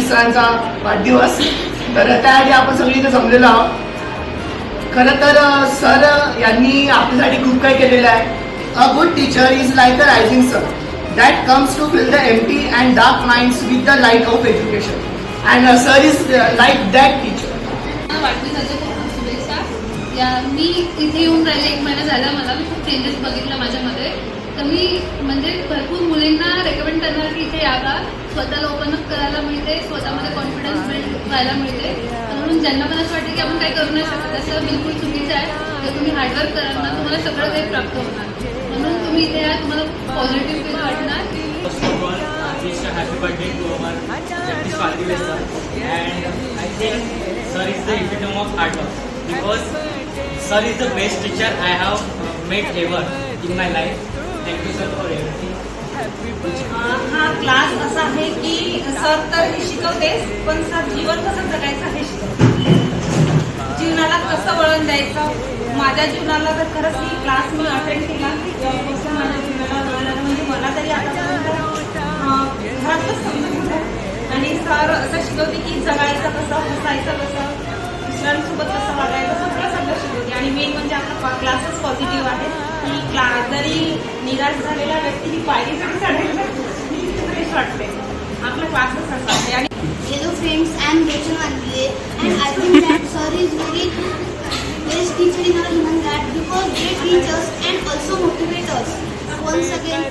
सरांचा वाढदिवस, तर त्यासाठी आपण सगळी इथे जमलेलो आहोत. खरं तर सर यांनी आपल्यासाठी खूप काही केलेलं आहे. A good teacher is like a rising sun that comes to fill the empty and dark minds with the light of education, and sir is like that teacher. वाढदिवसाच्या खूप शुभेच्छा. मी इथे येऊन राहिले 1 महिना झाला. मला मी खूप चेंजेस बघितलं माझ्यामध्ये. तर मी म्हणजे भरपूर मुलींना रेकमेंड करणार की इथे यावा, स्वतःला ओपन अप करायला मिळते, स्वतःमध्ये कॉन्फिडन्स बिल्ड व्हायला मिळते. म्हणून ज्यांना पण असं वाटतं की आपण काही करू नाही शकत, असं बिलकुल चुकीचं आहे. तर तुम्ही हार्डवर्क कराल ना, तुम्हाला सगळं काही प्राप्त होणार. म्हणून तुम्ही इथे या, तुम्हाला पॉझिटिव्ह फील वाटणार. Happy birthday to our Jagdish Patil sir, and I think sir is the epitome of hard work because sir is the best teacher I have met ever in my life. Thank you sir for everything. हा class असा आहे की sir तर शिकवतेच, पण sir जीवन कसं जगायचं हे शिकवते. जीवनाला कसं वळण द्यायचं. माझ्या जीवनाला तर खरंच ही क्लास मी अटेंड केला तेव्हापासून माझ्या जीवनाला वळण आलं. म्हणजे मला तरी आतापर्यंत घरातच समजून आणि सर असं शिकवते की जगायचं कसं, हसायचं कसं, दुसऱ्यांसोबत कसं वागायचं, सगळं शिकवते. आणि मेन म्हणजे आपला क्लासच पॉझिटिव्ह आहे की क्लास जरी निराश झालेला व्यक्ती ही पायरी जरी चढायला फ्रेश वाटते. आपला क्लासच असा आहे. आणि Hello friends, I am Rachel Mandile and I think that sir is very best teacher in our human that because they teach us and also motivate us. Once again,